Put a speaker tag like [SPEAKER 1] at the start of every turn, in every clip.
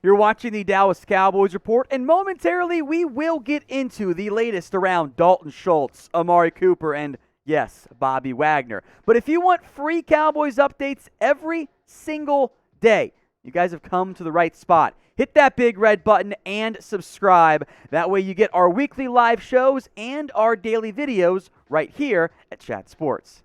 [SPEAKER 1] You're watching the Dallas Cowboys Report, and momentarily we will get into the latest around Dalton Schultz, Amari Cooper, and yes, Bobby Wagner. But if you want free Cowboys updates every single day, you guys have come to the right spot. Hit that big red button and subscribe. That way you get our weekly live shows and our daily videos right here at Chat Sports.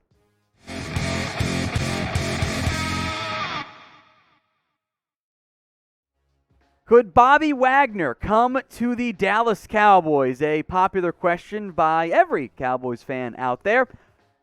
[SPEAKER 1] Could Bobby Wagner come to the Dallas Cowboys? A popular question by every Cowboys fan out there.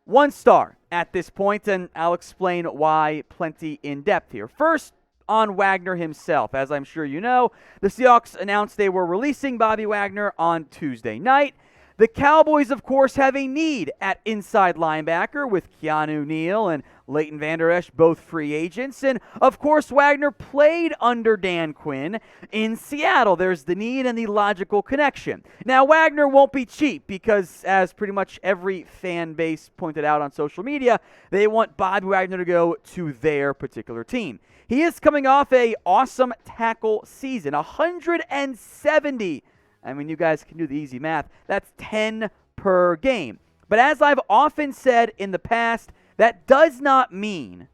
[SPEAKER 1] 1 star at this point, and I'll explain why plenty in depth here. First, on Wagner himself. As I'm sure you know, the Seahawks announced they were releasing Bobby Wagner on Tuesday night. The Cowboys, of course, have a need at inside linebacker with Keanu Neal and Leighton Vander Esch, both free agents. And, of course, Wagner played under Dan Quinn in Seattle. There's the need and the logical connection. Now, Wagner won't be cheap because, as pretty much every fan base pointed out on social media, they want Bobby Wagner to go to their particular team. He is coming off an awesome tackle season, 170. I mean, you guys can do the easy math. That's 10 per game. But as I've often said in the past, that does not mean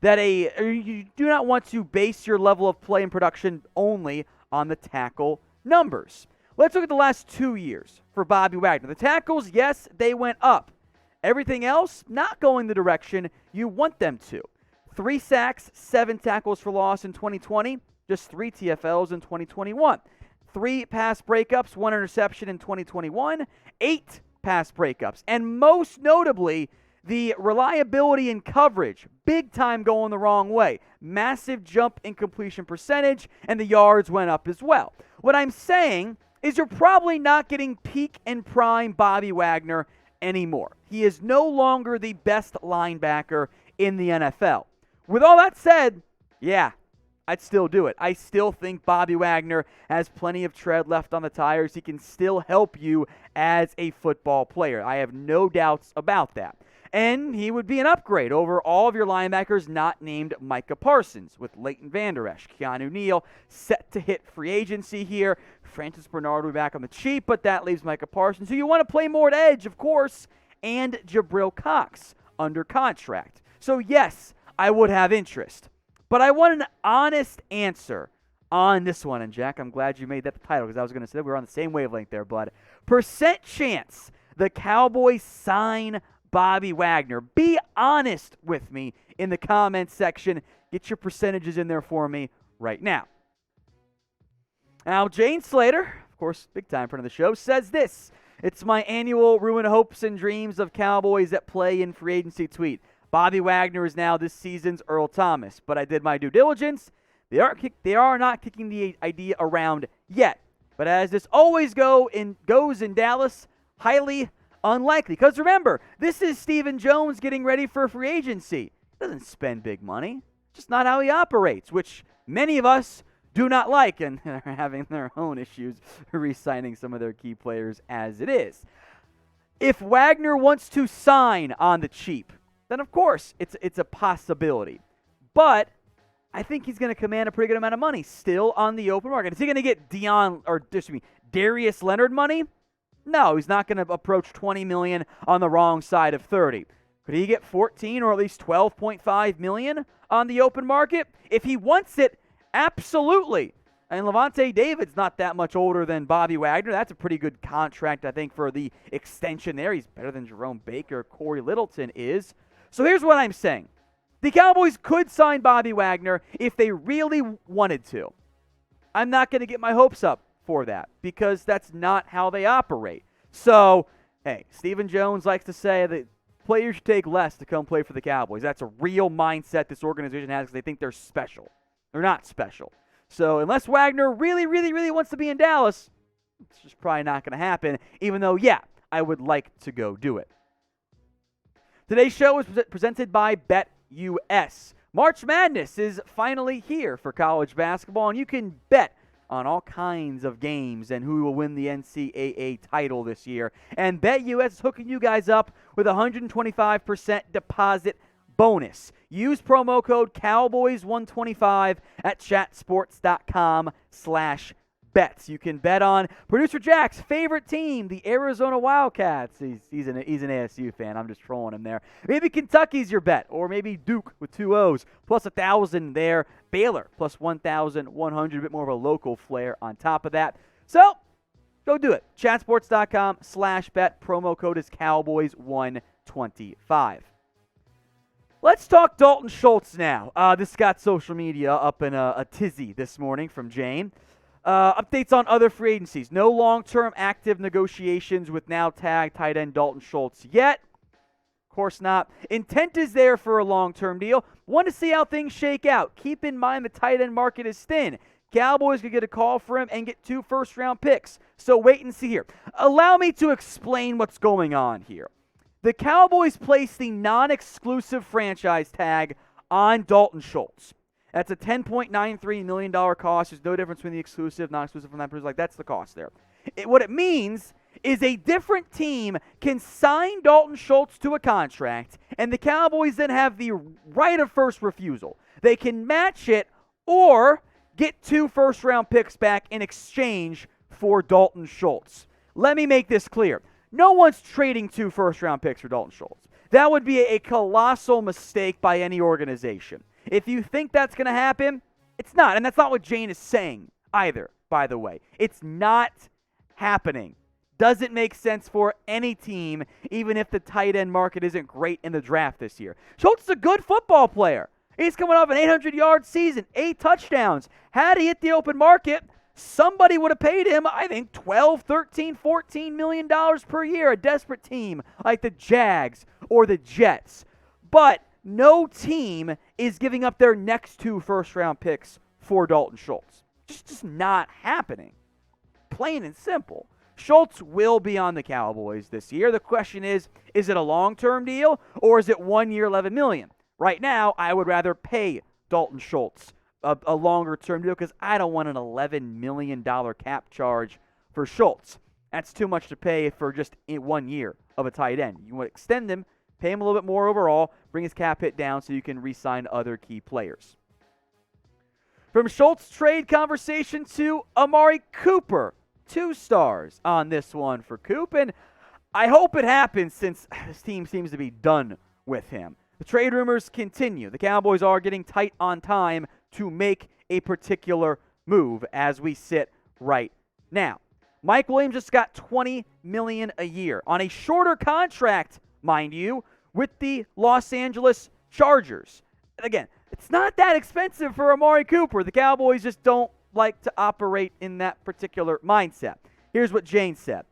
[SPEAKER 1] that you do not want to base your level of play and production only on the tackle numbers. Let's look at the last 2 years for Bobby Wagner. The tackles, yes, they went up. Everything else, not going the direction you want them to. 3 sacks, 7 tackles for loss in 2020, just 3 TFLs in 2021. 3 pass breakups, 1 interception in 2021, 8 pass breakups. And most notably, the reliability in coverage, big time going the wrong way. Massive jump in completion percentage, and the yards went up as well. What I'm saying is you're probably not getting peak and prime Bobby Wagner anymore. He is no longer the best linebacker in the NFL. With all that said, yeah, I'd still do it. I still think Bobby Wagner has plenty of tread left on the tires. He can still help you as a football player. I have no doubts about that. And he would be an upgrade over all of your linebackers not named Micah Parsons, with Leighton Vander Esch, Keanu Neal set to hit free agency here. Francis Bernard will be back on the cheap, but that leaves Micah Parsons, who you want to play more at edge, of course, and Jabril Cox under contract. So yes, I would have interest. But I want an honest answer on this one. And Jack, I'm glad you made that the title because I was going to say we were on the same wavelength there, bud. Percent chance the Cowboys sign Bobby Wagner. Be honest with me in the comments section. Get your percentages in there for me right now. Now, Jane Slater, of course, big time friend of the show, says this. It's my annual ruin hopes and dreams of Cowboys that play in free agency tweet. Bobby Wagner is now this season's Earl Thomas, but I did my due diligence. They are not kicking the idea around yet. But as this always goes in Dallas, highly unlikely. Because remember, this is Stephen Jones getting ready for free agency. He doesn't spend big money. Just not how he operates, which many of us do not like and are having their own issues re-signing some of their key players as it is. If Wagner wants to sign on the cheap, then of course it's a possibility. But I think he's going to command a pretty good amount of money still on the open market. Is he going to get Darius Leonard money? No, he's not going to approach $20 million on the wrong side of 30. Could he get 14 or at least 12.5 million on the open market? If he wants it, absolutely. And Levante David's not that much older than Bobby Wagner. That's a pretty good contract, I think, for the extension there. He's better than Jerome Baker, Corey Littleton is. So here's what I'm saying. The Cowboys could sign Bobby Wagner if they really wanted to. I'm not going to get my hopes up for that because that's not how they operate. So, hey, Stephen Jones likes to say that players should take less to come play for the Cowboys. That's a real mindset this organization has because they think they're special. They're not special. So unless Wagner really, really, really wants to be in Dallas, it's just probably not going to happen, even though, yeah, I would like to go do it. Today's show is presented by BetUS. March Madness is finally here for college basketball, and you can bet on all kinds of games and who will win the NCAA title this year. And BetUS is hooking you guys up with a 125% deposit bonus. Use promo code Cowboys125 at chatsports.com/bets. You can bet on producer Jack's favorite team, the Arizona Wildcats. He's an ASU fan. I'm just trolling him there. Maybe Kentucky's your bet, or maybe Duke with 2 O's, plus 1,000 there. Baylor, plus 1,100, a bit more of a local flair on top of that. So, go do it. Chatsports.com/bet. Promo code is Cowboys125. Let's talk Dalton Schultz now. This got social media up in a tizzy this morning from Jane. Updates on other free agencies. No long-term active negotiations with now tagged tight end Dalton Schultz yet. Of course not. Intent is there for a long-term deal. Want to see how things shake out. Keep in mind the tight end market is thin. Cowboys could get a call for him and get 2 first-round picks. So wait and see here. Allow me to explain what's going on here. The Cowboys placed the non-exclusive franchise tag on Dalton Schultz. That's a $10.93 million cost. There's no difference between the exclusive, non-exclusive from that person. Like, that's the cost there. What it means is a different team can sign Dalton Schultz to a contract, and the Cowboys then have the right of first refusal. They can match it or get 2 first-round picks back in exchange for Dalton Schultz. Let me make this clear. No one's trading 2 first-round picks for Dalton Schultz. That would be a colossal mistake by any organization. If you think that's going to happen, it's not. And that's not what Jane is saying either, by the way. It's not happening. Doesn't make sense for any team, even if the tight end market isn't great in the draft this year. Schultz is a good football player. He's coming off an 800-yard season, 8 touchdowns. Had he hit the open market, somebody would have paid him, I think, $12, $13, $14 million per year, a desperate team like the Jags or the Jets. But no team is giving up their next 2 first-round picks for Dalton Schultz. Just not happening. Plain and simple. Schultz will be on the Cowboys this year. The question is it a long-term deal or is it 1 year, $11 million? Right now, I would rather pay Dalton Schultz a longer-term deal because I don't want an $11 million cap charge for Schultz. That's too much to pay for just 1 year of a tight end. You want to extend him, pay him a little bit more overall, bring his cap hit down so you can re-sign other key players. From Schultz trade conversation to Amari Cooper. 2 stars on this one for Coop, and I hope it happens since this team seems to be done with him. The trade rumors continue. The Cowboys are getting tight on time to make a particular move as we sit right now. Mike Williams just got $20 million a year on a shorter contract, mind you, with the Los Angeles Chargers. Again, it's not that expensive for Amari Cooper. The Cowboys just don't like to operate in that particular mindset. Here's what Jane said.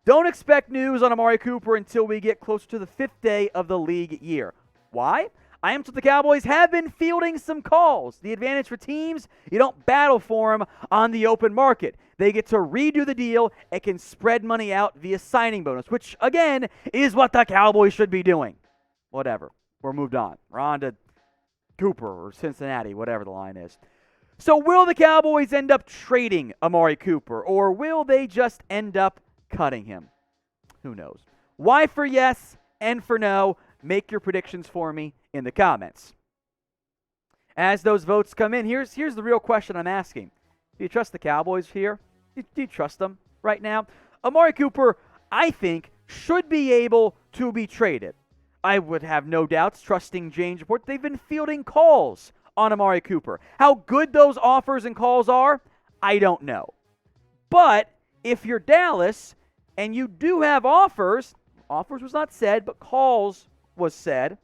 [SPEAKER 1] Don't expect news on Amari Cooper until we get closer to the 5th day of the league year. Why? I am told the Cowboys have been fielding some calls. The advantage for teams, you don't battle for them on the open market. They get to redo the deal and can spread money out via signing bonus, which, again, is what the Cowboys should be doing. Whatever. We're moved on. We're on to Cooper or Cincinnati, whatever the line is. So will the Cowboys end up trading Amari Cooper, or will they just end up cutting him? Who knows? Y for yes and for no. Make your predictions for me in the comments. As those votes come in, here's the real question I'm asking. Do you trust the Cowboys here? Do you trust them right now? Amari Cooper, I think, should be able to be traded. I would have no doubts, trusting Jane's report. They've been fielding calls on Amari Cooper. How good those offers and calls are, I don't know. But if you're Dallas and you do have offers was not said, but calls was said.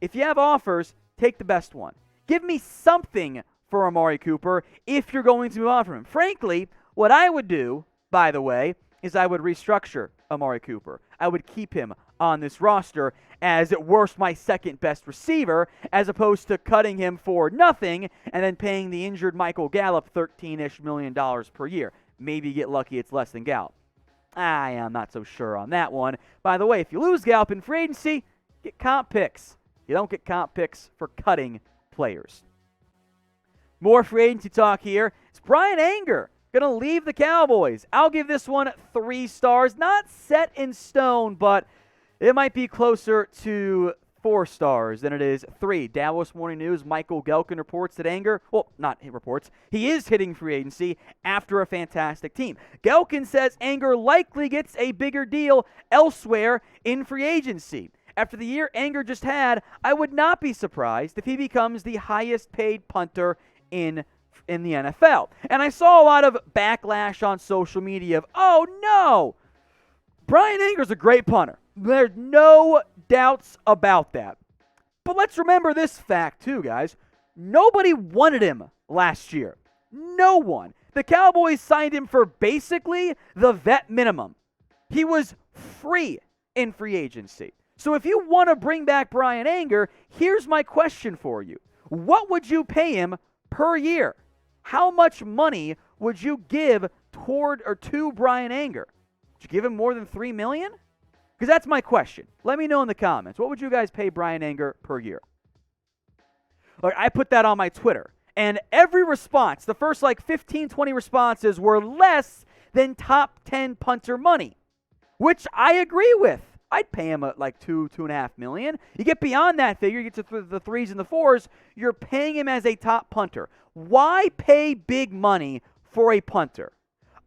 [SPEAKER 1] If you have offers, take the best one. Give me something for Amari Cooper if you're going to move on from him. Frankly, what I would do, by the way, is I would restructure Amari Cooper. I would keep him on this roster as at worst my second best receiver, as opposed to cutting him for nothing and then paying the injured Michael Gallup $13-ish million per year. Maybe you get lucky it's less than Gallup. I am not so sure on that one. By the way, if you lose Gallup in free agency, get comp picks. You don't get comp picks for cutting players. More free agency talk here. It's Bryan Anger going to leave the Cowboys. I'll give this one 3 stars. Not set in stone, but it might be closer to 4 stars. Then it is 3. Dallas Morning News, Michael Gelkin reports that Anger, well, not he reports, he is hitting free agency after a fantastic team. Gelkin says Anger likely gets a bigger deal elsewhere in free agency. After the year Anger just had, I would not be surprised if he becomes the highest paid punter in the NFL. And I saw a lot of backlash on social media of, oh no, Bryan Anger's a great punter. There's no doubts about that. But let's remember this fact too, guys. Nobody wanted him last year. No one. The Cowboys signed him for basically the vet minimum. He was free in free agency. So if you want to bring back Bryan Anger, here's my question for you. What would you pay him per year? How much money would you give toward or to Bryan Anger? Would you give him more than $3 million? Because that's my question. Let me know in the comments. What would you guys pay Bryan Anger per year? Look, I put that on my Twitter. And every response, the first 15, 20 responses were less than top 10 punter money, which I agree with. I'd pay him $2.5 million. You get beyond that figure, you get to the 3s and the 4s, you're paying him as a top punter. Why pay big money for a punter?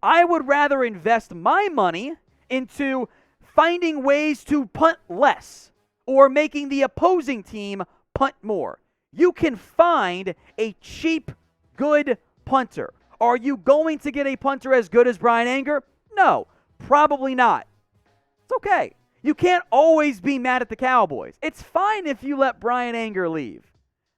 [SPEAKER 1] I would rather invest my money into finding ways to punt less or making the opposing team punt more. You can find a cheap, good punter. Are you going to get a punter as good as Bryan Anger? No, probably not. It's okay. You can't always be mad at the Cowboys. It's fine if you let Bryan Anger leave.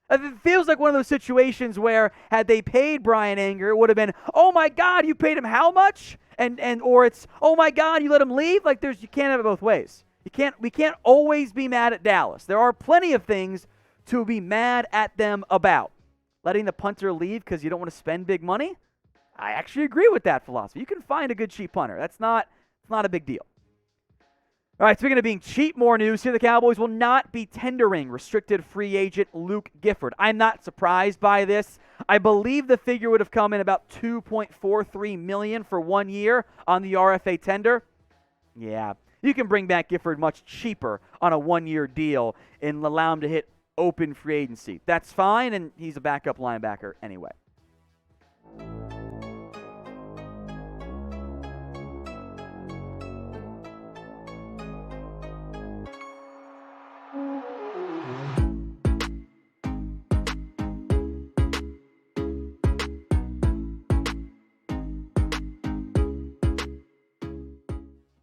[SPEAKER 1] It feels like one of those situations where had they paid Bryan Anger, it would have been, oh my God, you paid him how much? Or it's, oh my God, you let him leave? You can't have it both ways. We can't always be mad at Dallas. There are plenty of things to be mad at them about. Letting the punter leave because you don't want to spend big money? I actually agree with that philosophy. You can find a good cheap punter. It's not a big deal. All right, speaking of being cheap, more news here. The Cowboys will not be tendering restricted free agent Luke Gifford. I'm not surprised by this. I believe the figure would have come in about $2.43 million for 1 year on the RFA tender. Yeah, you can bring back Gifford much cheaper on a 1-year deal and allow him to hit open free agency. That's fine, and he's a backup linebacker anyway.